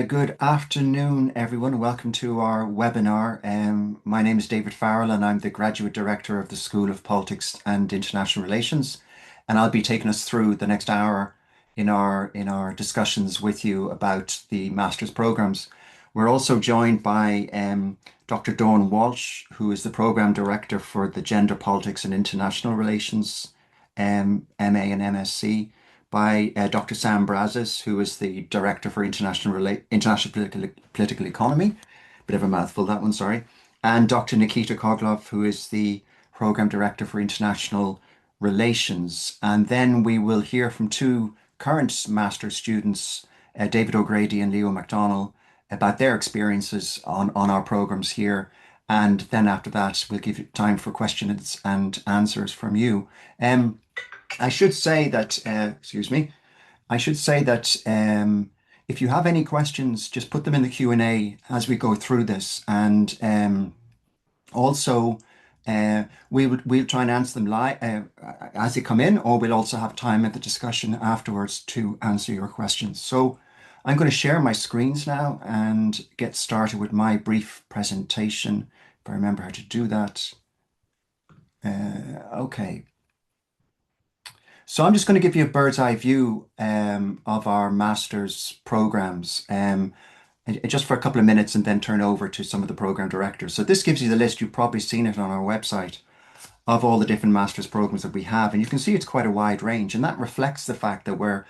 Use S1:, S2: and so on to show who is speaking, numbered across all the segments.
S1: Good afternoon, everyone. Welcome to our webinar. My name is David Farrell, and I'm the Graduate Director of the School of Politics and International Relations. And I'll be taking us through the next hour in our discussions with you about the master's programs. We're also joined by Dr. Dawn Walsh, who is the Program Director for the Gender Politics and International Relations MA and MSc, by Dr. Sam Brazys, who is the Director for International Political Economy. Bit of a mouthful, that one, sorry. And Dr. Nikita Khokhlov, who is the Program Director for International Relations. And then we will hear from two current master's students, David O'Grady and Leo MacDonald, about their experiences on our programs here. And then after that, we'll give you time for questions and answers from you. I should say that, excuse me, I should say that if you have any questions, just put them in the Q&A as we go through this. And also, we'll try and answer them live as they come in, or we'll also have time at the discussion afterwards to answer your questions. So I'm going to share my screens now and get started with my brief presentation, if I remember how to do that. Okay. So I'm just going to give you a bird's eye view of our master's programs just for a couple of minutes and then turn over to some of the program directors. So this gives you the list, you've probably seen it on our website, of all the different master's programs that we have. And you can see it's quite a wide range. And that reflects the fact that we're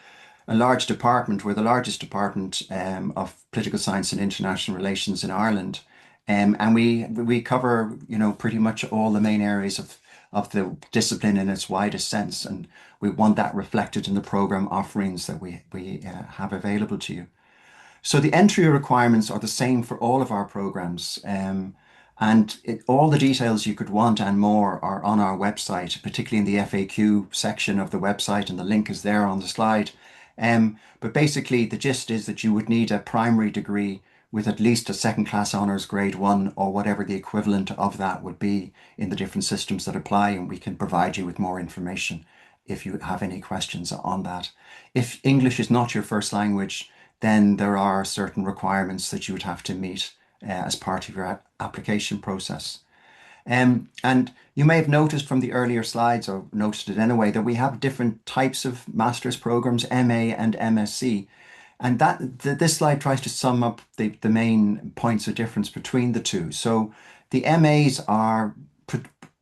S1: a large department. We're the largest department of political science and international relations in Ireland. And we cover, pretty much all the main areas of the discipline in its widest sense. And we want that reflected in the program offerings that we have available to you. So the entry requirements are the same for all of our programs. All the details you could want and more are on our website, particularly in the FAQ section of the website, and the link is there on the slide. But basically, the gist is that you would need a primary degree with at least a second class honours grade 1 or whatever the equivalent of that would be in the different systems that apply, and we can provide you with more information if you have any questions on that. If English is not your first language, then there are certain requirements that you would have to meet as part of your application process. And you may have noticed from the earlier slides, or noticed it anyway, that we have different types of master's programs, MA and MSc. And this slide tries to sum up the main points of difference between the two. So the MAs are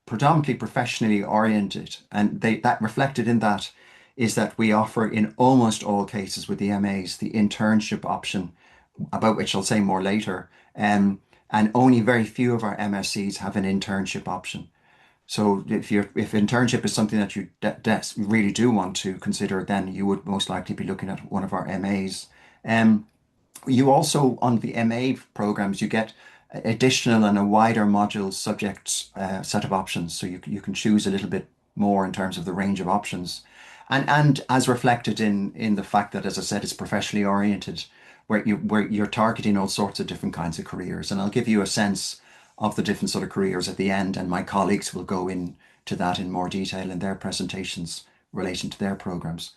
S1: predominantly professionally oriented, and that reflected in that is that we offer in almost all cases with the MAs the internship option, about which I'll say more later. And only very few of our MSCs have an internship option. So if internship is something that you really do want to consider, then you would most likely be looking at one of our MAs. You also, on the MA programs, you get additional and a wider module subject set of options. So you can choose a little bit more in terms of the range of options. And as reflected in the fact that, as I said, it's professionally oriented, where you're targeting all sorts of different kinds of careers. And I'll give you a sense of the different sort of careers at the end, and my colleagues will go into that in more detail in their presentations relating to their programs.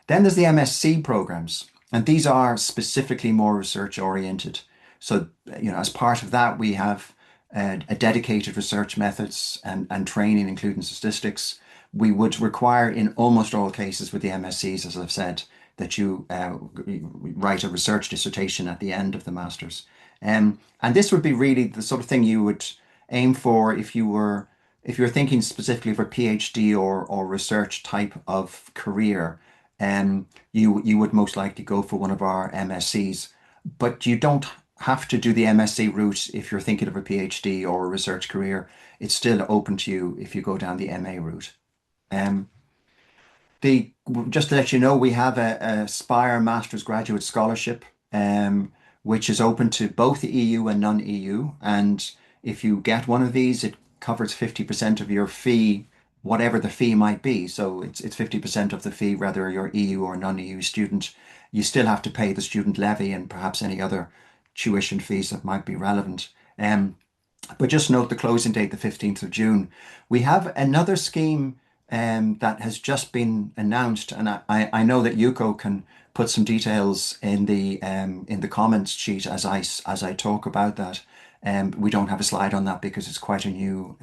S1: Then there's the MSc programs, and these are specifically more research oriented. So, as part of that, we have a dedicated research methods and training, including statistics. We would require in almost all cases with the MScs, as I've said, that you write a research dissertation at the end of the master's. And this would be really the sort of thing you would aim for if you're thinking specifically for PhD or research type of career. You would most likely go for one of our MScs, but you don't have to do the MSc route if you're thinking of a PhD or a research career. It's still open to you if you go down the MA route. Just to let you know, we have a SPIRe Master's Graduate Scholarship, which is open to both the EU and non-EU. And if you get one of these, it covers 50% of your fee, whatever the fee might be. So it's 50% of the fee, whether you're EU or non-EU student. You still have to pay the student levy and perhaps any other tuition fees that might be relevant. But just note the closing date, the 15th of June. We have another scheme that has just been announced, and I know that Yuko can put some details in the comments sheet as I talk about that. We don't have a slide on that because it's quite a new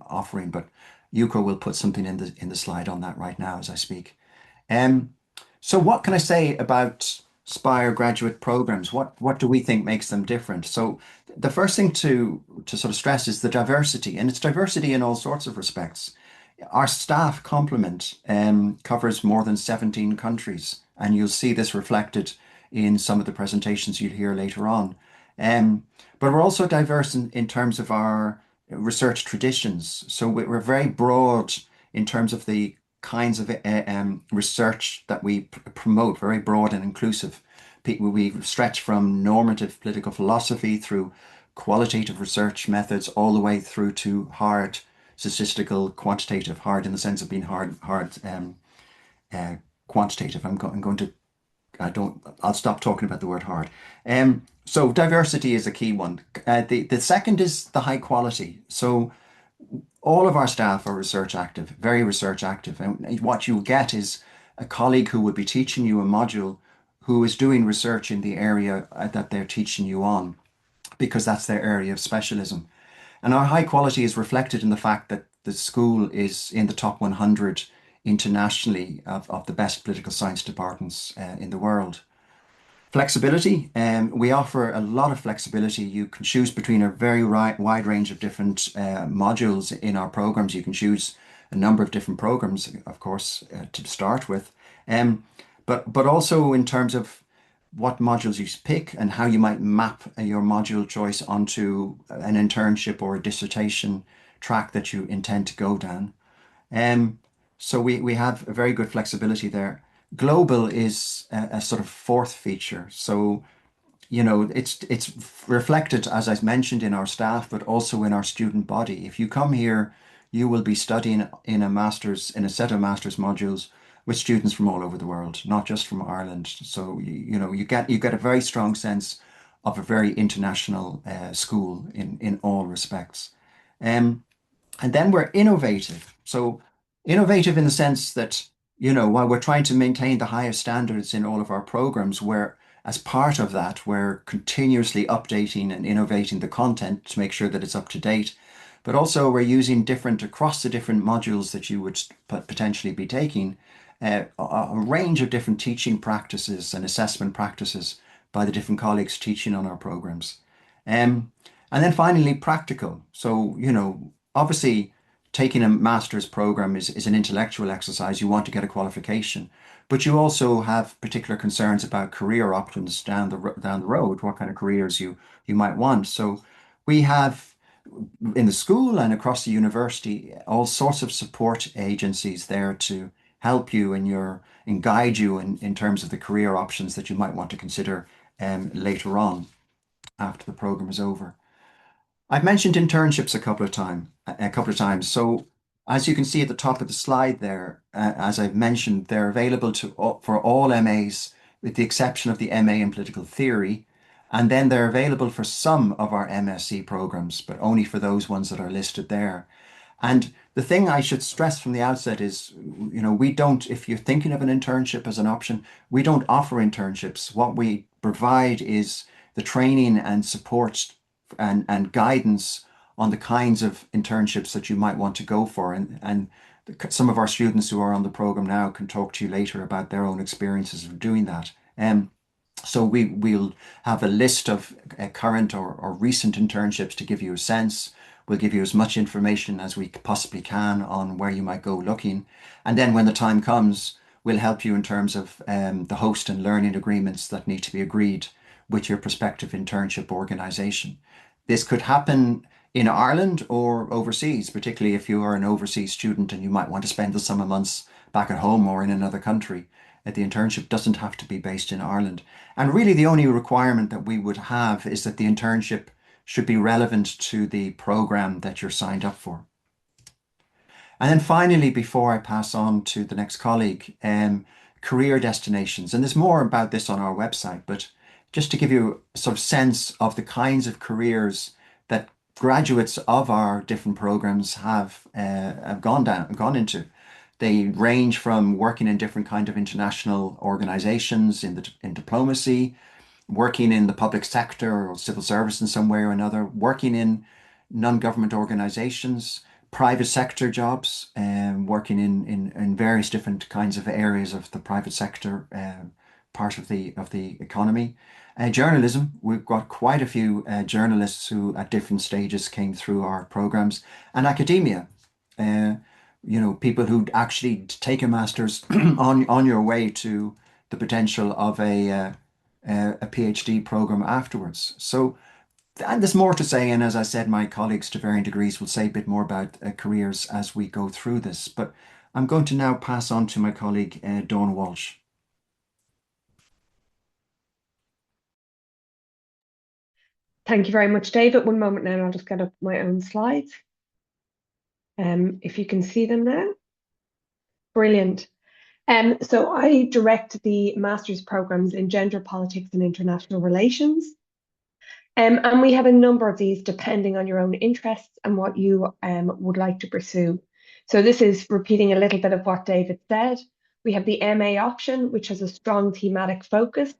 S1: offering, but Yuko will put something in the slide on that right now as I speak. Um, so what can I say about SPIRe graduate programs? What do we think makes them different? So the first thing to sort of stress is the diversity, and it's diversity in all sorts of respects. Our staff complement covers more than 17 countries, and you'll see this reflected in some of the presentations you'll hear later on. Um, but we're also diverse in terms of our research traditions. So we're very broad in terms of the kinds of research that we promote, very broad and inclusive. We stretch from normative political philosophy through qualitative research methods all the way through to hard statistical quantitative, hard in the sense of being hard uh, quantitative. I'm going to I'll stop talking about the word hard. So diversity is a key one. The second is the high quality. So all of our staff are research active, very research active. And what you get is a colleague who will be teaching you a module who is doing research in the area that they're teaching you on, because that's their area of specialism. And our high quality is reflected in the fact that the school is in the top 100 internationally of the best political science departments in the world. Flexibility, we offer a lot of flexibility. You can choose between a very wide range of different modules in our programs. You can choose a number of different programs, of course, to start with. Um, but also in terms of what modules you pick and how you might map your module choice onto an internship or a dissertation track that you intend to go down. Um, so we have a very good flexibility there. Global is a sort of fourth feature. So, it's reflected, as I mentioned, in our staff, but also in our student body. If you come here, you will be studying in a set of master's modules with students from all over the world, not just from Ireland. So you get a very strong sense of a very international school in all respects. Um, and then we're innovative. So innovative in the sense that, while we're trying to maintain the highest standards in all of our programs, we're as part of that, we're continuously updating and innovating the content to make sure that it's up to date. But also we're using different across the different modules that you would potentially be taking, a range of different teaching practices and assessment practices by the different colleagues teaching on our programs. Um, and then finally, practical. So, obviously taking a master's program is an intellectual exercise. You want to get a qualification, but you also have particular concerns about career options down the road, what kind of careers you might want. So we have in the school and across the university all sorts of support agencies there to help you and guide you in terms of the career options that you might want to consider later on after the program is over. I've mentioned internships a couple of times. So as you can see at the top of the slide there, as I've mentioned, they're available for all MAs with the exception of the MA in political theory. And then they're available for some of our MSc programs, but only for those ones that are listed there. And the thing I should stress from the outset is, we don't, if you're thinking of an internship as an option, we don't offer internships. What we provide is the training and support and guidance on the kinds of internships that you might want to go for. And some of our students who are on the program now can talk to you later about their own experiences of doing that. So we'll have a list of current or recent internships to give you a sense. We'll give you as much information as we possibly can on where you might go looking. And then when the time comes, we'll help you in terms of the host and learning agreements that need to be agreed with your prospective internship organization. This could happen in Ireland or overseas, particularly if you are an overseas student and you might want to spend the summer months back at home or in another country. The internship doesn't have to be based in Ireland. And really, the only requirement that we would have is that the internship should be relevant to the program that you're signed up for. And then finally, before I pass on to the next colleague, career destinations. And there's more about this on our website, but just to give you a sort of sense of the kinds of careers that graduates of our different programs have gone into. They range from working in different kind of international organizations in diplomacy, working in the public sector or civil service in some way or another, working in non-government organizations, private sector jobs, and working in various different kinds of areas of the private sector part of the economy. Journalism, we've got quite a few journalists who at different stages came through our programs, and academia. Uh, People who actually take a master's on your way to the potential of a PhD program afterwards. So, and there's more to say. And as I said, my colleagues to varying degrees will say a bit more about careers as we go through this. But I'm going to now pass on to my colleague, Dawn Walsh.
S2: Thank you very much, David. One moment now, and I'll just get up my own slides. If you can see them now. Brilliant. So I direct the master's programs in gender politics and international relations. And we have a number of these depending on your own interests and what you would like to pursue. So this is repeating a little bit of what David said. We have the MA option, which has a strong thematic focus.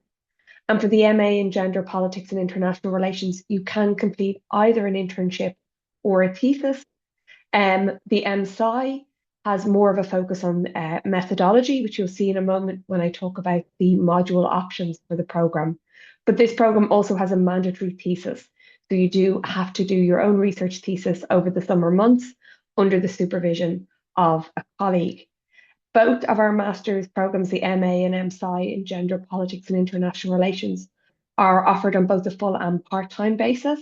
S2: And for the MA in Gender Politics and International Relations, you can complete either an internship or a thesis. The MSci has more of a focus on methodology, which you'll see in a moment when I talk about the module options for the program. But this program also has a mandatory thesis. So you do have to do your own research thesis over the summer months under the supervision of a colleague. Both of our master's programs, the MA and MSci in Gender Politics and International Relations, are offered on both a full and part-time basis.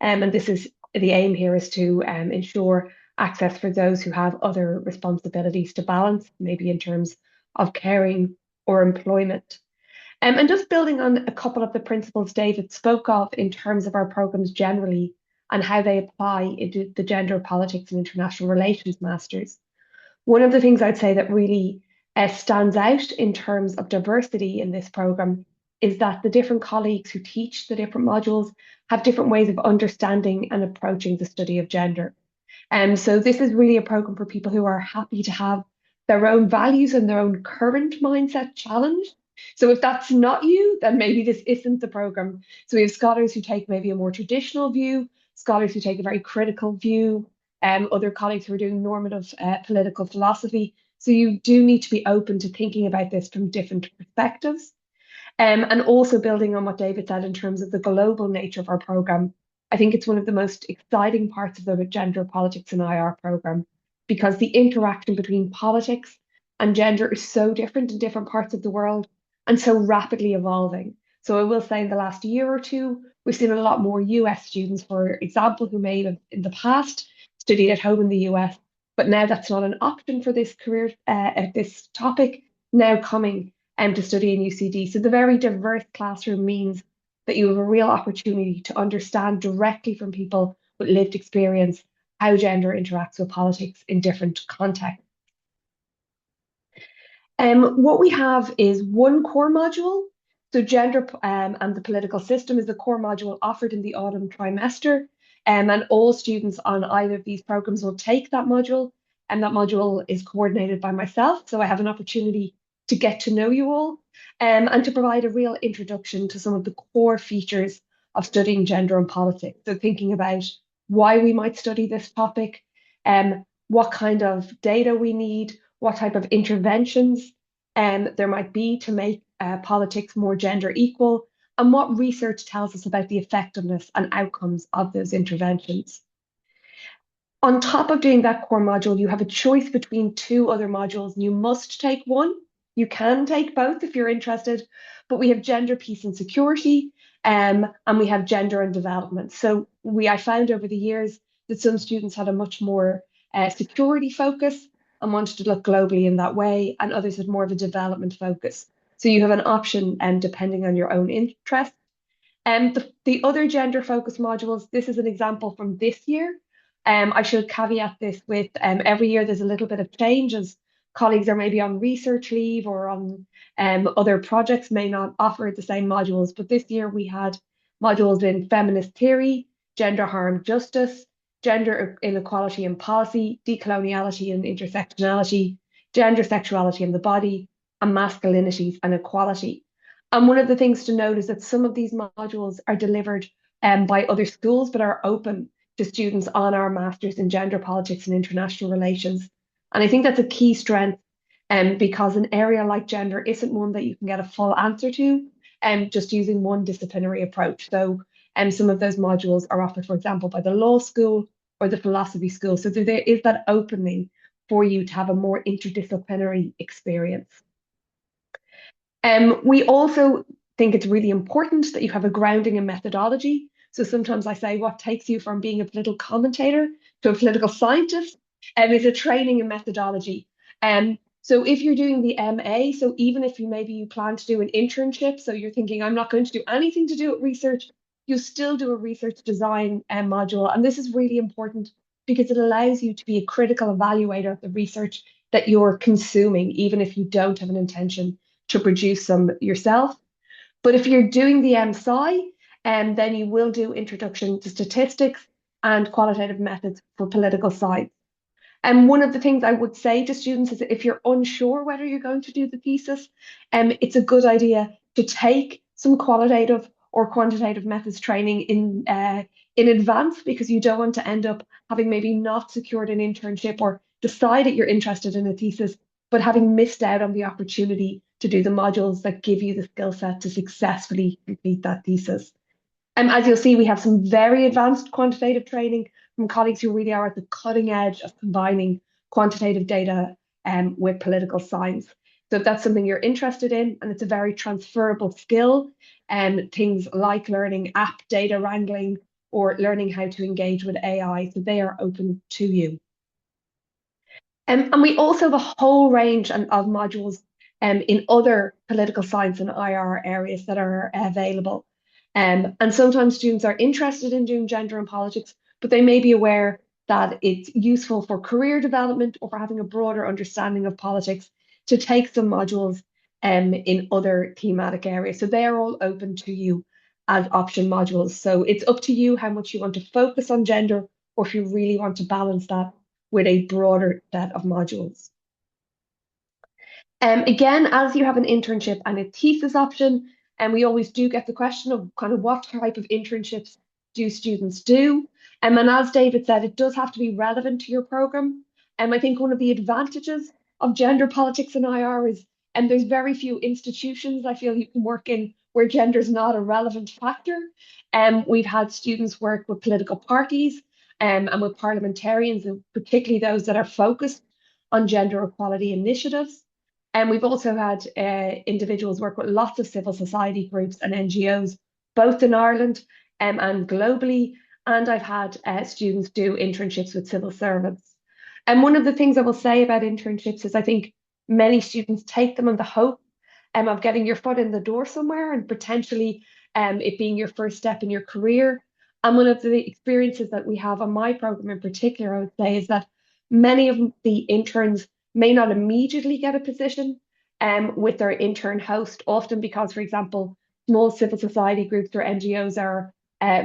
S2: And this is the aim here is to ensure access for those who have other responsibilities to balance, maybe in terms of caring or employment. And just building on a couple of the principles David spoke of in terms of our programs generally and how they apply into the Gender Politics and International Relations Masters. One of the things I'd say that really stands out in terms of diversity in this program is that the different colleagues who teach the different modules have different ways of understanding and approaching the study of gender. And so this is really a program for people who are happy to have their own values and their own current mindset challenged. So if that's not you, then maybe this isn't the program. So we have scholars who take maybe a more traditional view, scholars who take a very critical view, other colleagues who are doing normative political philosophy. So you do need to be open to thinking about this from different perspectives. And also building on what David said in terms of the global nature of our program, I think it's one of the most exciting parts of the gender politics and IR program because the interaction between politics and gender is so different in different parts of the world and so rapidly evolving. So I will say in the last year or two, we've seen a lot more US students, for example, who may have in the past studied at home in the US, but now that's not an option for this career, this topic now coming to study in UCD. So the very diverse classroom means that you have a real opportunity to understand directly from people with lived experience how gender interacts with politics in different contexts. What we have is one core module. So gender and the political system is the core module offered in the autumn trimester. And all students on either of these programs will take that module. And that module is coordinated by myself. So I have an opportunity to get to know you all and to provide a real introduction to some of the core features of studying gender and politics. So thinking about why we might study this topic, what kind of data we need, what type of interventions there might be to make politics more gender equal, and what research tells us about the effectiveness and outcomes of those interventions. On top of doing that core module, you have a choice between two other modules. You must take one. You can take both if you're interested, but we have gender, peace and security, and we have gender and development. So I found over the years that some students had a much more security focus and wanted to look globally in that way, and others had more of a development focus. So you have an option depending on your own interest. The other gender focused modules, this is an example from this year. I should caveat this with every year there's a little bit of change as colleagues are maybe on research leave or on other projects may not offer the same modules. But this year we had modules in feminist theory, gender harm justice, gender inequality and policy, decoloniality and intersectionality, gender, sexuality and the body, and masculinities and equality. And one of the things to note is that some of these modules are delivered by other schools, but are open to students on our Masters in Gender Politics and International Relations. And I think that's a key strength because an area like gender isn't one that you can get a full answer to just using one disciplinary approach. So some of those modules are offered, for example, by the law school or the philosophy school. So there is that opening for you to have a more interdisciplinary experience. We also think it's really important that you have a grounding in methodology. So sometimes I say what takes you from being a political commentator to a political scientist is a training in methodology. So if you're doing the MA, so even if you plan to do an internship, so you're thinking, I'm not going to do anything to do with research, you still do a research design module. And this is really important because it allows you to be a critical evaluator of the research that you're consuming, even if you don't have an intention to produce some yourself. But if you're doing the MSci, then you will do Introduction to Statistics and Qualitative Methods for Political Science. And one of the things I would say to students is that if you're unsure whether you're going to do the thesis, it's a good idea to take some qualitative or quantitative methods training in advance, because you don't want to end up having maybe not secured an internship or decided you're interested in a thesis, but having missed out on the opportunity to do the modules that give you the skill set to successfully complete that thesis. As you'll see, we have some very advanced quantitative training from colleagues who really are at the cutting edge of combining quantitative data with political science. So if that's something you're interested in, and it's a very transferable skill, things like learning app data wrangling or learning how to engage with AI, so they are open to you. And we also have a whole range of modules in other political science and IR areas that are available. And sometimes students are interested in doing gender and politics, but they may be aware that it's useful for career development or for having a broader understanding of politics to take some modules in other thematic areas. So they are all open to you as option modules. So it's up to you how much you want to focus on gender, or if you really want to balance that with a broader set of modules. Again, as you have an internship and a thesis option, and we always do get the question of kind of what type of internships do students do. And as David said, it does have to be relevant to your program. And I think one of the advantages of gender politics and IR is, and there's very few institutions I feel you can work in where gender is not a relevant factor. We've had students work with political parties and with parliamentarians, and particularly those that are focused on gender equality initiatives. And we've also had individuals work with lots of civil society groups and NGOs, both in Ireland and globally. And I've had students do internships with civil servants. And one of the things I will say about internships is I think many students take them on the hope of getting your foot in the door somewhere and potentially it being your first step in your career. And one of the experiences that we have on my program in particular, I would say, is that many of the interns may not immediately get a position with their intern host, often because, for example, small civil society groups or NGOs are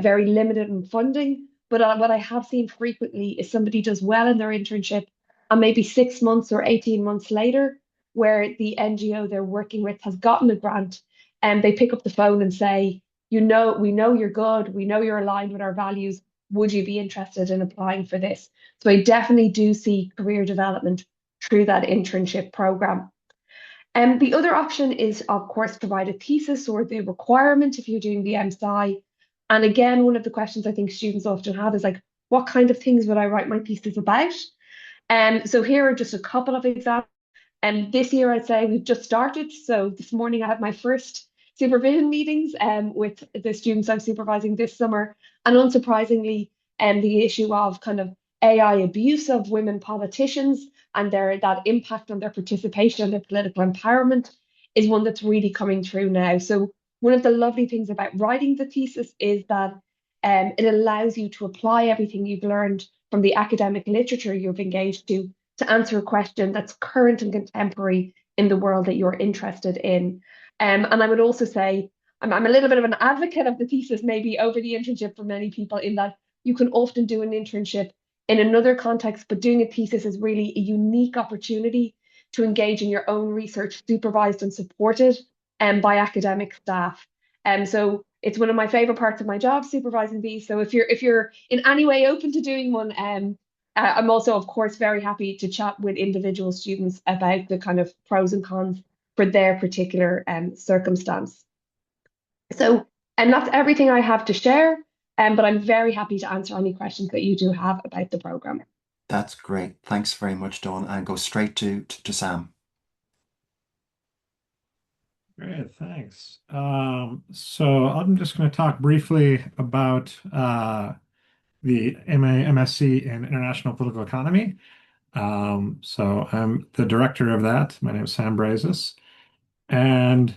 S2: very limited in funding. But what I have seen frequently is somebody does well in their internship, and maybe 6 months or 18 months later, where the NGO they're working with has gotten a grant, and they pick up the phone and say, we know you're good, we know you're aligned with our values. Would you be interested in applying for this? So I definitely do see career development through that internship program. And the other option is, of course, provide a thesis or the requirement if you're doing the MSci. And again, one of the questions I think students often have is like, what kind of things would I write my thesis about? And so here are just a couple of examples. And this year, I'd say we've just started. So this morning, I had my first supervision meetings with the students I'm supervising this summer. And unsurprisingly, the issue of kind of AI abuse of women politicians and that impact on their participation and their political empowerment is one that's really coming through now. So one of the lovely things about writing the thesis is that it allows you to apply everything you've learned from the academic literature you've engaged to answer a question that's current and contemporary in the world that you're interested in. And I would also say, I'm a little bit of an advocate of the thesis, maybe over the internship for many people, in that you can often do an internship in another context, but doing a thesis is really a unique opportunity to engage in your own research, supervised and supported by academic staff. So it's one of my favorite parts of my job, supervising these. So if you're in any way open to doing one, I'm also, of course, very happy to chat with individual students about the kind of pros and cons for their particular circumstance. So, and that's everything I have to share. But I'm very happy to answer any questions that you do have about the program.
S1: That's great. Thanks very much, Dawn. And go straight to Sam.
S3: Great, thanks. So I'm just going to talk briefly about the MA MSc in International Political Economy. So I'm the director of that. My name is Sam Brazys. And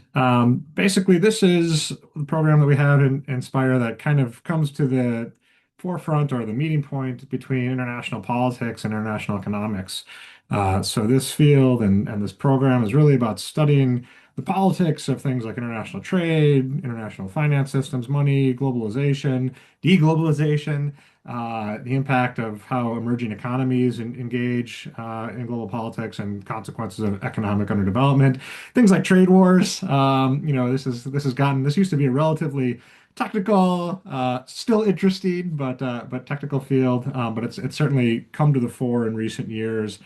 S3: basically, this is the program that we have in SPIRe that kind of comes to the forefront or the meeting point between international politics and international economics. So this field and this program is really about studying the politics of things like international trade, international finance systems, money, globalization, deglobalization, the impact of how emerging economies engage in global politics and consequences of economic underdevelopment, things like trade wars. This used to be a relatively technical, still interesting, but technical field. But it's certainly come to the fore in recent years,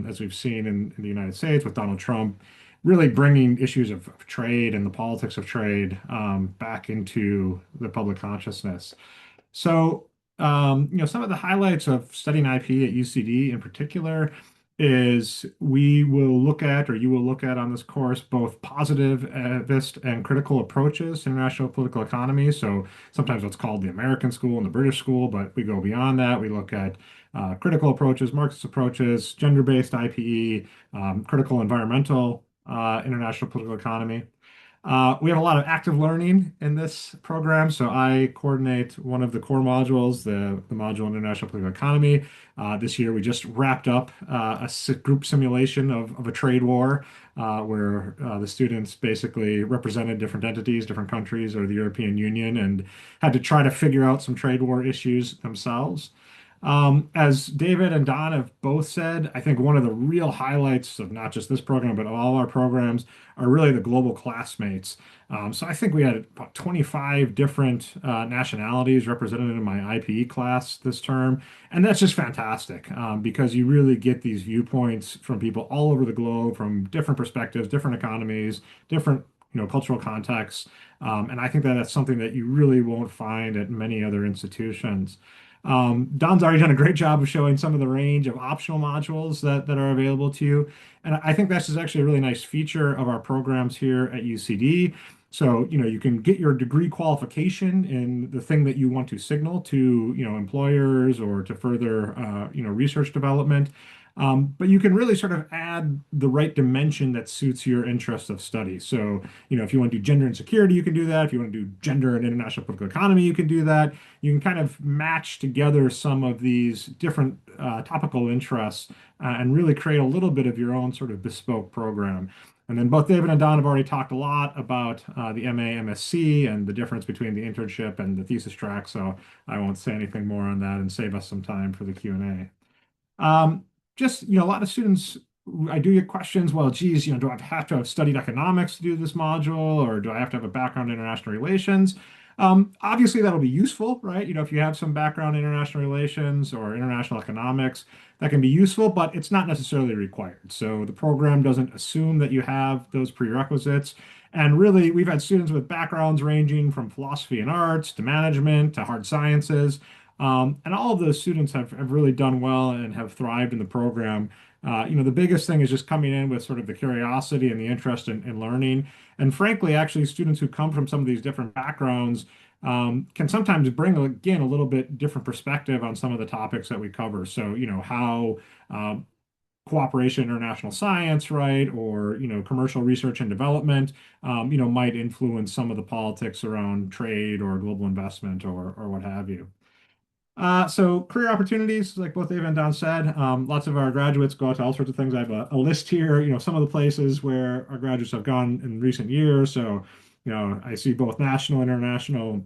S3: as we've seen in the United States with Donald Trump, really bringing issues of trade and the politics of trade back into the public consciousness. So, some of the highlights of studying IP at UCD in particular is we will look at, or you will look at on this course, both positivist and critical approaches to international political economy. So sometimes what's called the American school and the British school, but we go beyond that. We look at critical approaches, Marxist approaches, gender-based IPE, critical environmental international political economy. We have a lot of active learning in this program. So I coordinate one of the core modules, the module in International Political Economy. This year, we just wrapped up group simulation of a trade war where the students basically represented different entities, different countries, or the European Union, and had to try to figure out some trade war issues themselves. As David and Don have both said, I think one of the real highlights of not just this program, but all our programs are really the global classmates. So I think we had about 25 different nationalities represented in my IPE class this term. And that's just fantastic because you really get these viewpoints from people all over the globe, from different perspectives, different economies, different cultural contexts. And I think that that's something that you really won't find at many other institutions. Don's already done a great job of showing some of the range of optional modules that are available to you. And I think that's just actually a really nice feature of our programs here at UCD. So, you can get your degree qualification in the thing that you want to signal to, employers or to further, research development. But you can really sort of add the right dimension that suits your interest of study. So, if you want to do gender and security, you can do that. If you want to do gender and international political economy, you can do that. You can kind of match together some of these different topical interests and really create a little bit of your own sort of bespoke program. And then both David and Don have already talked a lot about the MA, MSc and the difference between the internship and the thesis track. So I won't say anything more on that and save us some time for the Q&A. Just, a lot of students, I do get questions, well, geez, do I have to have studied economics to do this module, or do I have to have a background in international relations? Obviously, that'll be useful, right? If you have some background in international relations or international economics, that can be useful, but it's not necessarily required. So the program doesn't assume that you have those prerequisites. And really, we've had students with backgrounds ranging from philosophy and arts to management to hard sciences. And all of those students have really done well and have thrived in the program. The biggest thing is just coming in with sort of the curiosity and the interest in learning. And frankly, actually, students who come from some of these different backgrounds can sometimes bring, again, a little bit different perspective on some of the topics that we cover. So, how cooperation, international science, right, or commercial research and development, might influence some of the politics around trade or global investment or what have you. So career opportunities, like both Dave and Don said, lots of our graduates go out to all sorts of things. I have a list here, some of the places where our graduates have gone in recent years. So, I see both national, international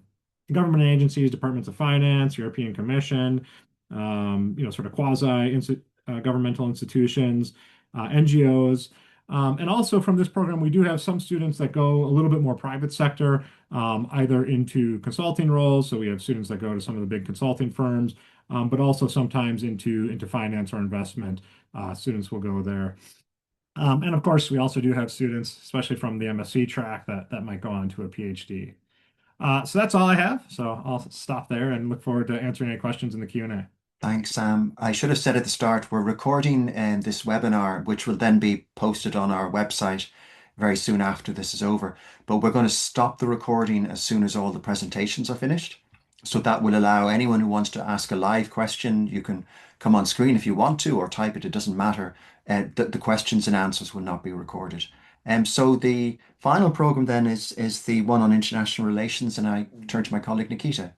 S3: government agencies, departments of finance, European Commission, sort of quasi governmental institutions. NGOs. And also from this program, we do have some students that go a little bit more private sector, either into consulting roles. So we have students that go to some of the big consulting firms, but also sometimes into finance or investment. Students will go there. And of course, we also do have students, especially from the MSc track, that might go on to a PhD. So that's all I have. So I'll stop there and look forward to answering any questions in the Q&A.
S1: Thanks, Sam. I should have said at the start, we're recording this webinar, which will then be posted on our website very soon after this is over. But we're going to stop the recording as soon as all the presentations are finished. So that will allow anyone who wants to ask a live question, you can come on screen if you want to, or type it, it doesn't matter. The questions and answers will not be recorded. So the final program then is the one on international relations, and I turn to my colleague Nikita.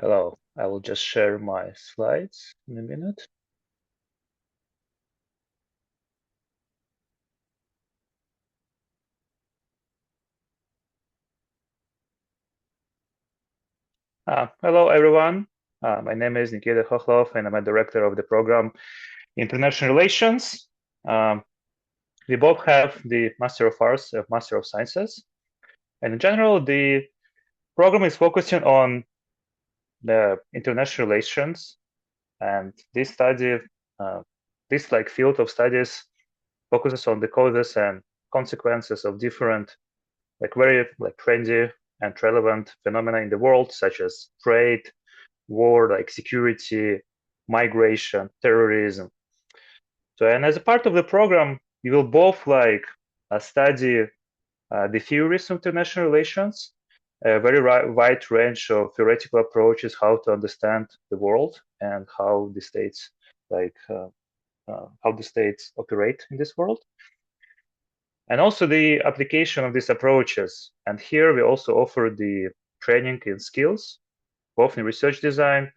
S4: Hello, I will just share my slides in a minute. Hello, everyone. My name is Nikita Khokhlov, and I'm a director of the program International Relations. We both have the Master of Arts and Master of Sciences. And in general, the program is focusing on the international relations. And this study, this field of studies focuses on the causes and consequences of different very trendy and relevant phenomena in the world, such as trade, war, security, migration, terrorism. So, and as a part of the program, you will both study the theories of international relations, a very wide range of theoretical approaches how to understand the world and how the states operate in this world, and also the application of these approaches. And here we also offer the training in skills, both in research design,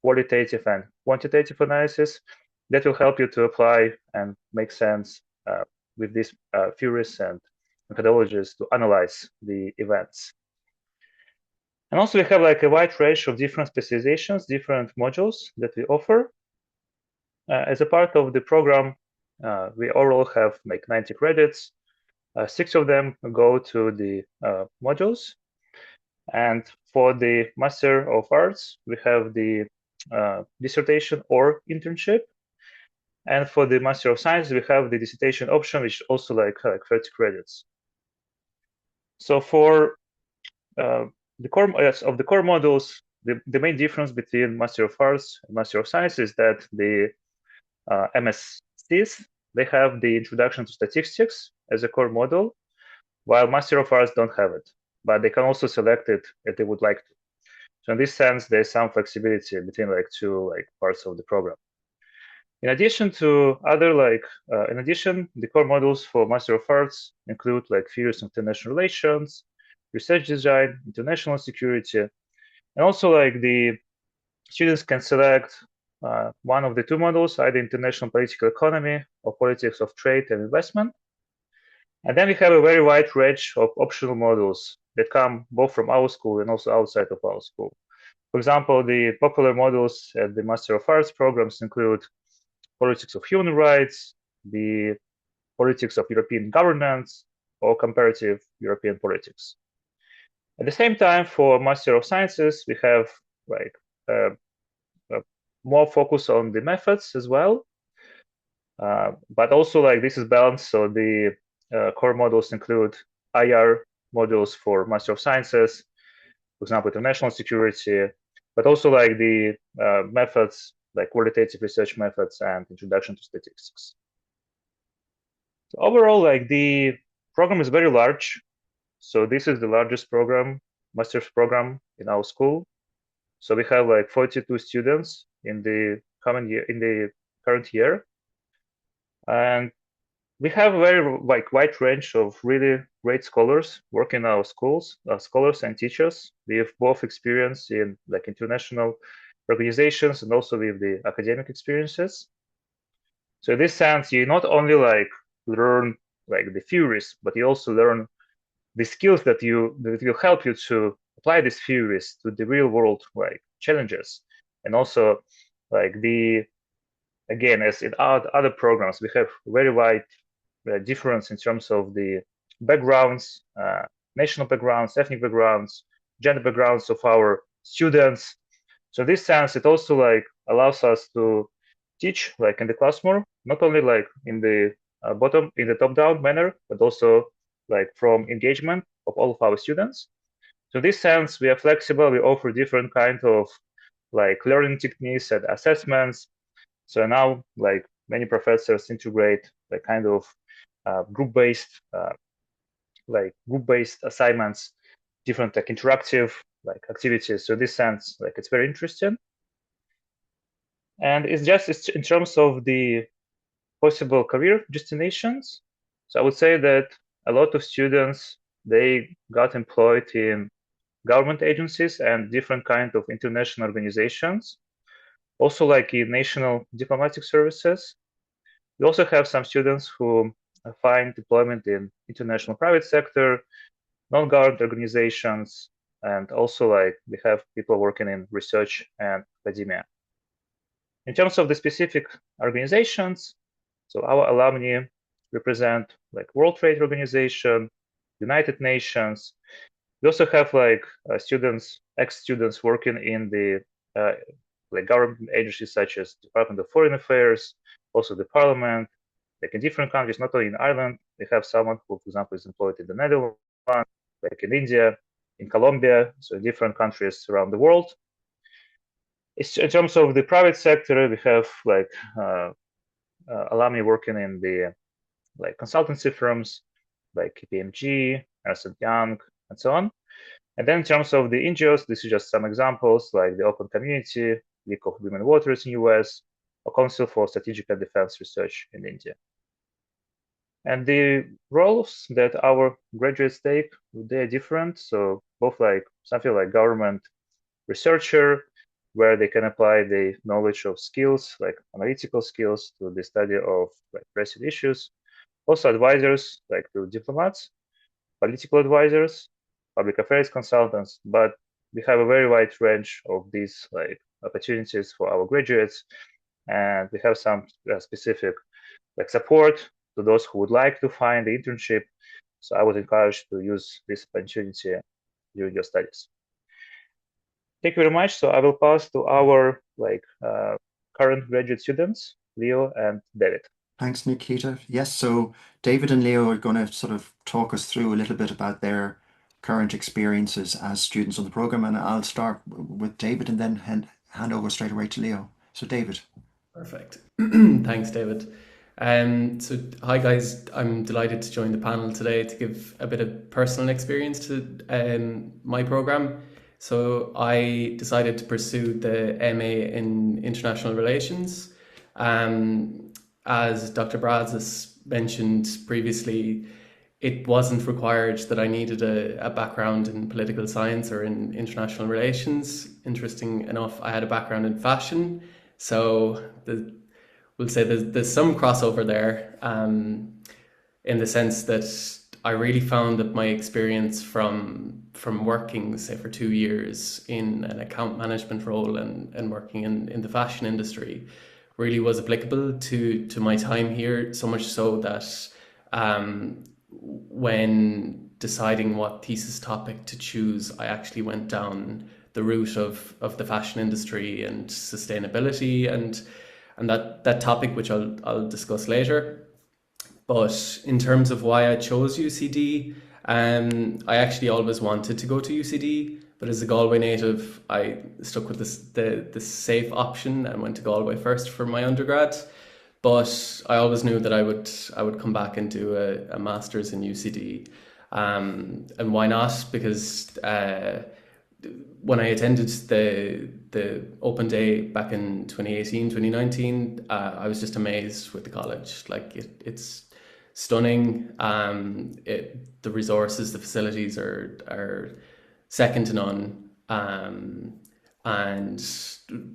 S4: qualitative and quantitative analysis, that will help you to apply and make sense with these theories and methodologies to analyze the events. And also we have a wide range of different specializations, different modules that we offer. As a part of the program, we overall have 90 credits. 6 of them go to the modules. And for the Master of Arts, we have the dissertation or internship. And for the Master of Science, we have the dissertation option, which is also 30 credits. So for the core of the core modules, the main difference between Master of Arts and Master of Science is that the MSCs, they have the Introduction to Statistics as a core module, while Master of Arts don't have it, but they can also select it if they would like to. So in this sense, there's some flexibility between two parts of the program. In addition to the core modules for Master of Arts include theories of international relations, research design, international security, and also the students can select one of the 2 modules, either international political economy or politics of trade and investment. And then we have a very wide range of optional modules that come both from our school and also outside of our school. For example, the popular modules at the Master of Arts programs include politics of human rights, the politics of European governance, or comparative European politics. At the same time, for Master of Sciences, we have more focus on the methods as well. But also this is balanced, so the core modules include IR modules for Master of Sciences, for example, international security, but also the methods, qualitative research methods and introduction to statistics. So overall, the program is very large. So this is the largest program, master's program in our school. So we have 42 students in the current year. And we have a very wide range of really great scholars working in our schools, scholars and teachers. We have both experience in international organizations and also with the academic experiences. So in this sense, you not only learn the theories, but you also learn the skills that will help you to apply these theories to the real world challenges, and also the again, as in other programs, we have very wide difference in terms of the backgrounds, national backgrounds, ethnic backgrounds, gender backgrounds of our students. So in this sense, it also like allows us to teach like in the class more, not only like in the top-down manner, but also like from engagement of all of our students. So in this sense, we are flexible. We offer different kind of like learning techniques and assessments. So now like many professors integrate like kind of group-based assignments, different like interactive like activities. So in this sense, like it's very interesting. And it's in terms of the possible career destinations. So I would say that a lot of students, they got employed in government agencies and different kind of international organizations, also like in national diplomatic services. We also have some students who find deployment in international private sector, non-government organizations, and also like we have people working in research and academia. In terms of the specific organizations, so our alumni represent like World Trade Organization, United Nations. We also have like students, ex-students working in the like government agencies such as Department of Foreign Affairs, also the Parliament, like in different countries, not only in Ireland. We have someone who, for example, is employed in the Netherlands, like in India, in Colombia, so in different countries around the world. In terms of the private sector, we have like alumni working in the like consultancy firms like KPMG, Ernst & Young, and so on. And then in terms of the NGOs, this is just some examples like the Open Community, League of Women Voters in US, or Council for Strategic and Defense Research in India. And the roles that our graduates take, they're different. So both like something like government researcher, where they can apply the knowledge of skills, like analytical skills, to the study of like pressing issues. Also advisors, like to diplomats, political advisors, public affairs consultants, but we have a very wide range of these like opportunities for our graduates, and we have some specific like support to those who would like to find the internship. So I would encourage to use this opportunity during your studies. Thank you very much. So I will pass to our like current graduate students, Leo and David.
S1: Thanks, Nikita. Yes, so David and Leo are going to sort of talk us through a little bit about their current experiences as students on the program, and I'll start with David and then hand over straight away to Leo. So David.
S5: Perfect. Thanks, David. So hi guys, I'm delighted to join the panel today to give a bit of personal experience to my program. So I decided to pursue the MA in International Relations. As Dr. Brazys mentioned previously, it wasn't required that I needed a background in political science or in international relations. Interesting enough, I had a background in fashion, so we'll say there's some crossover there, in the sense that I really found that my experience from working, say, for 2 years in an account management role and working in the fashion industry really was applicable to my time here, so much so that when deciding what thesis topic to choose, I actually went down the route of the fashion industry and sustainability and that topic, which I'll discuss later. But in terms of why I chose UCD, I actually always wanted to go to UCD, but as a Galway native, I stuck with the safe option and went to Galway first for my undergrad. But I always knew that I would come back and do a master's in UCD. And why not? Because when I attended the open day back in 2018, 2019, I was just amazed with the college. Like it's stunning. The resources, the facilities are second to none. And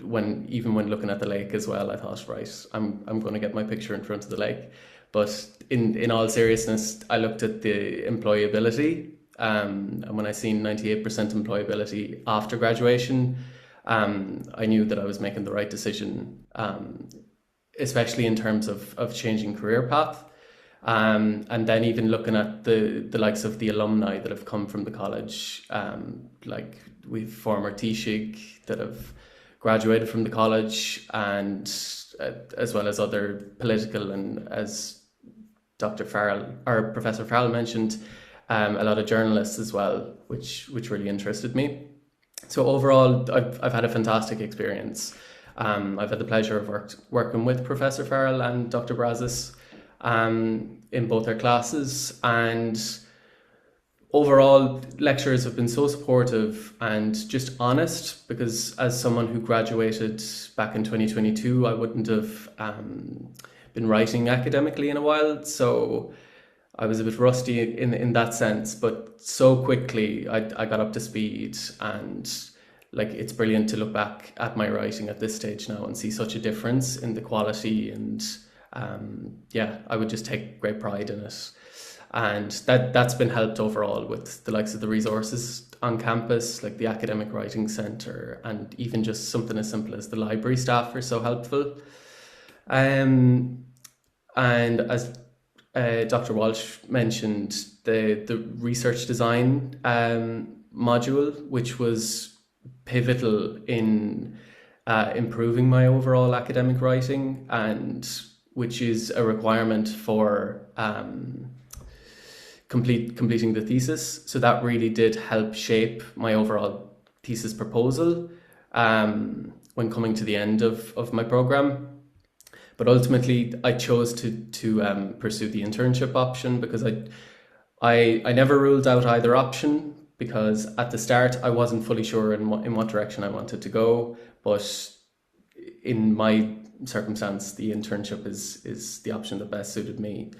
S5: when looking at the lake as well, I thought, right, I'm going to get my picture in front of the lake. But in all seriousness, I looked at the employability, and when I seen 98% employability after graduation, I knew that I was making the right decision. especially in terms of changing career path. And then even looking at the likes of the alumni that have come from the college, like we've former Taoiseach that have graduated from the college, and as well as other political, and as Dr. Farrell or Professor Farrell mentioned, a lot of journalists as well, which really interested me. So overall, I've had a fantastic experience. I've had the pleasure of working with Professor Farrell and Dr. Brazys in both their classes, and overall lecturers have been so supportive and just honest, because as someone who graduated back in 2022, I wouldn't have been writing academically in a while, so I was a bit rusty in that sense, but so quickly I got up to speed, and like it's brilliant to look back at my writing at this stage now and see such a difference in the quality, and yeah, I would just take great pride in it. And that's been helped overall with the likes of the resources on campus, like the Academic Writing Centre, and even just something as simple as the library staff are so helpful. And as Dr. Walsh mentioned, the research design module, which was pivotal in improving my overall academic writing, and which is a requirement for completing the thesis. So that really did help shape my overall thesis proposal when coming to the end of my program. But ultimately, I chose to pursue the internship option, because I never ruled out either option, because at the start I wasn't fully sure in what direction I wanted to go. But in my circumstance, the internship is the option that best suited me.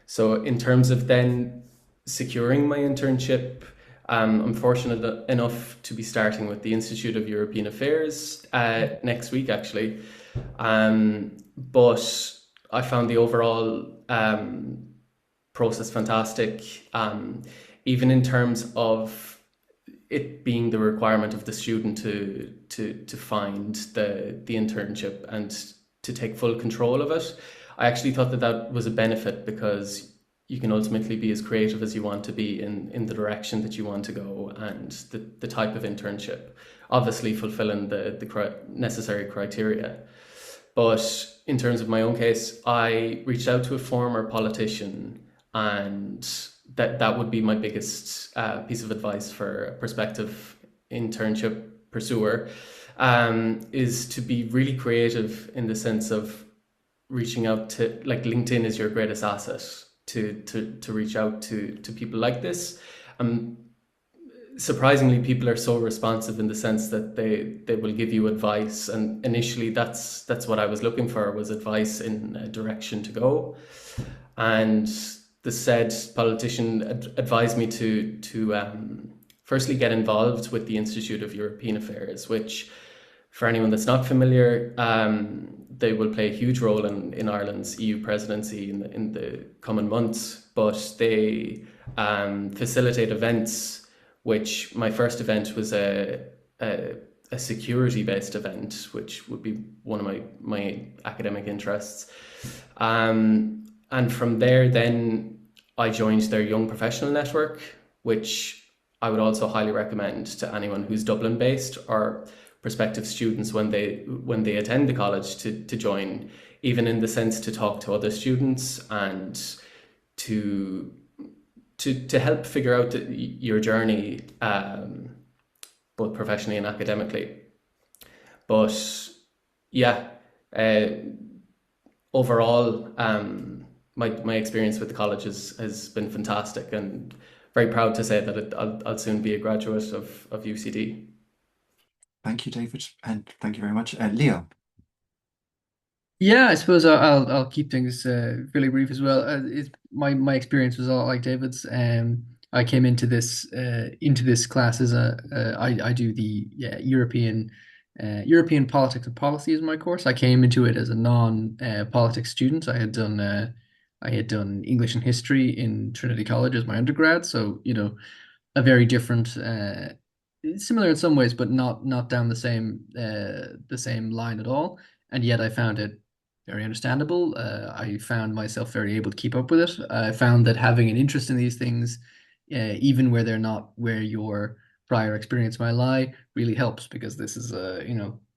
S5: So in terms of then securing my internship, I'm fortunate enough to be starting with the Institute of European Affairs next week, actually. But I found the overall process fantastic, even in terms of it being the requirement of the student to find the internship and to take full control of it. I actually thought that was a benefit, because you can ultimately be as creative as you want to be in the direction that you want to go, and the type of internship, obviously fulfilling the necessary criteria. But in terms of my own case, I reached out to a former politician, and that would be my biggest piece of advice for a prospective internship pursuer, is to be really creative in the sense of reaching out to, like, LinkedIn is your greatest asset to reach out to people like this. Surprisingly, people are so responsive in the sense that they will give you advice, and initially that's what I was looking for, was advice in a direction to go. And the said politician advised me to firstly get involved with the Institute of European Affairs, which, for anyone that's not familiar, they will play a huge role in Ireland's EU presidency in the coming months. But they facilitate events, which my first event was a security-based event, which would be one of my academic interests. And from there, then I joined their Young Professional Network, which I would also highly recommend to anyone who's Dublin-based or prospective students when they attend the college to join, even in the sense to talk to other students and to help figure out your journey, both professionally and academically. But yeah, overall, my experience with the college has been fantastic, and very proud to say that I'll soon be a graduate of UCD.
S1: Thank you, David, and thank you very much. Leo.
S6: Yeah, I suppose I'll keep things really brief as well. My experience was all like David's. I came into this class as I do the European politics and policy is my course. I came into it as a non-politics student. I had done English and history in Trinity College as my undergrad, so a very different, similar in some ways, but not down the same line at all. And yet I found it very understandable. I found myself very able to keep up with it. I found that having an interest in these things, even where they're not where your prior experience might lie, really helps because this is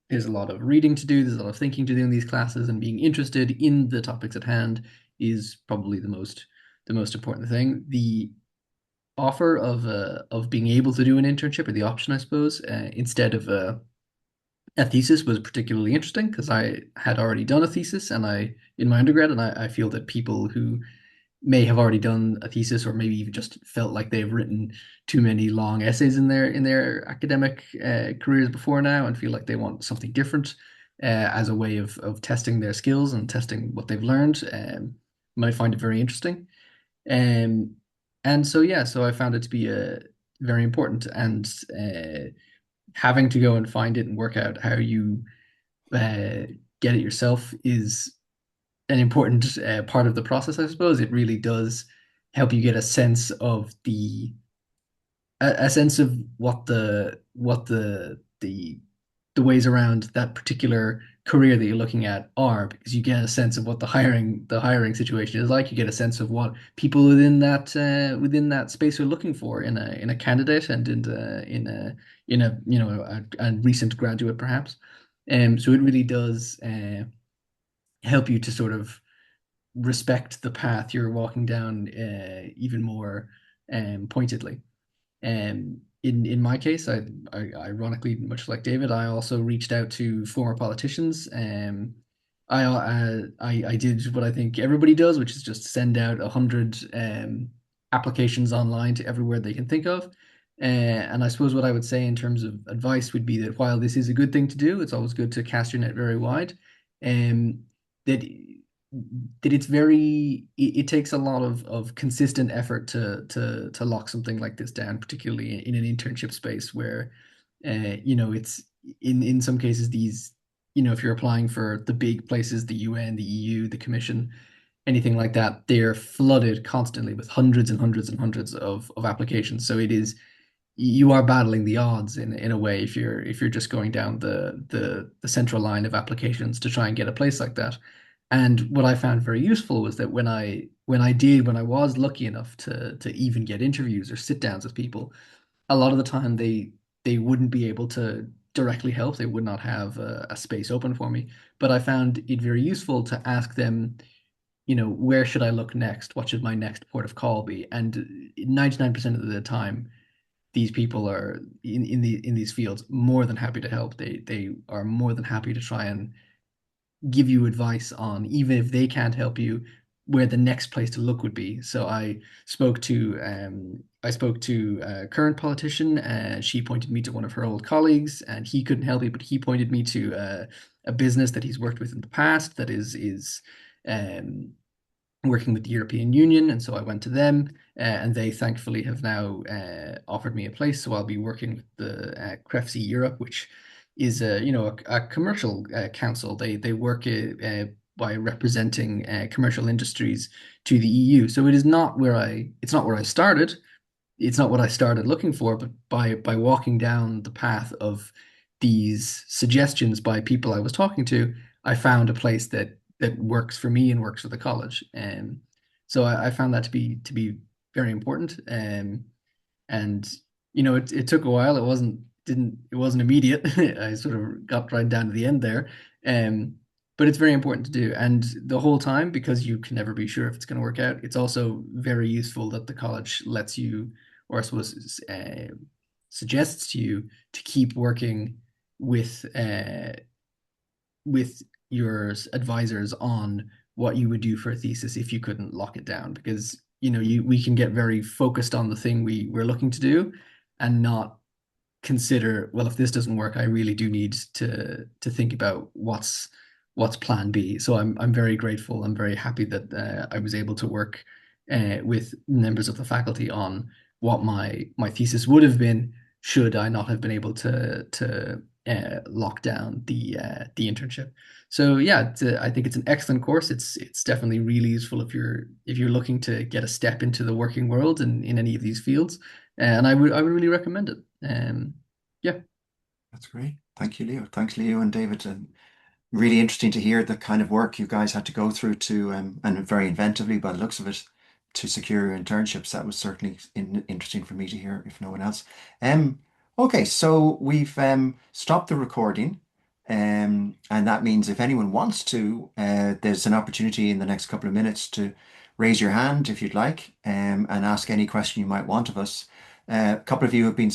S6: there's a lot of reading to do, there's a lot of thinking to do in these classes, and being interested in the topics at hand is probably the most important thing. The offer of being able to do an internship, or the option, I suppose, instead of a thesis, was particularly interesting because I had already done a thesis and I in my undergrad, and I feel that people who may have already done a thesis, or maybe even just felt like they've written too many long essays in their academic careers before now, and feel like they want something different as a way of testing their skills and testing what they've learned, might find it very interesting. Um, and so yeah, so I found it to be very important, and having to go and find it and work out how you uh, get it yourself is an important part of the process, I suppose. It really does help you get a sense of a sense of what the ways around that particular career that you're looking at are, because you get a sense of what the hiring situation is like. You get a sense of what people within that space are looking for in a candidate, and in a a recent graduate perhaps. So it really does help you to sort of respect the path you're walking down even more pointedly. In my case, I ironically, much like David, I also reached out to former politicians. I did what I think everybody does, which is just send out 100 applications online to everywhere they can think of. And I suppose what I would say in terms of advice would be that while this is a good thing to do, it's always good to cast your net very wide. Um, that it's it takes a lot of consistent effort to lock something like this down, particularly in an internship space where it's in some cases these, if you're applying for the big places, the UN, the EU, the Commission, anything like that, they're flooded constantly with hundreds and hundreds and hundreds of applications. So you are battling the odds in a way if you're just going down the central line of applications to try and get a place like that. And what I found very useful was that when I was lucky enough to even get interviews or sit downs with people, a lot of the time they wouldn't be able to directly help. They would not have a space open for me. But I found it very useful to ask them, where should I look next? What should my next port of call be? And 99% of the time, these people are in these fields more than happy to help. They are more than happy to try and give you advice on, even if they can't help you, where the next place to look would be. So I spoke to a current politician, and she pointed me to one of her old colleagues, and he couldn't help me, but he pointed me to a business that he's worked with in the past that is um, working with the European Union, and so I went to them, and they thankfully have now offered me a place. So I'll be working with the CREFC Europe, which is a commercial council. They work by representing commercial industries to the EU. So it's not where I started. It's not what I started looking for, but by walking down the path of these suggestions by people I was talking to, I found a place that works for me and works for the college. So I found that to be very important. And it took a while. It wasn't immediate. I sort of got right down to the end there. Um, but it's very important to do. And the whole time, because you can never be sure if it's going to work out, it's also very useful that the college lets you, or I suppose suggests to you, to keep working with with your advisors on what you would do for a thesis if you couldn't lock it down, because we can get very focused on the thing we're looking to do, and not consider, well, if this doesn't work, I really do need to think about what's plan B. So I'm very grateful. I'm very happy that I was able to work with members of the faculty on what my thesis would have been should I not have been able to lock down the internship. So yeah, I think it's an excellent course. It's definitely really useful if you're looking to get a step into the working world in any of these fields, and I would really recommend it. Yeah.
S1: That's great. Thank you, Leo. Thanks, Leo and David. And really interesting to hear the kind of work you guys had to go through to, and very inventively by the looks of it, to secure your internships. That was certainly interesting for me to hear, if no one else. Okay, so we've stopped the recording. And that means if anyone wants to, there's an opportunity in the next couple of minutes to raise your hand if you'd like, and ask any question you might want of us. A couple of you have been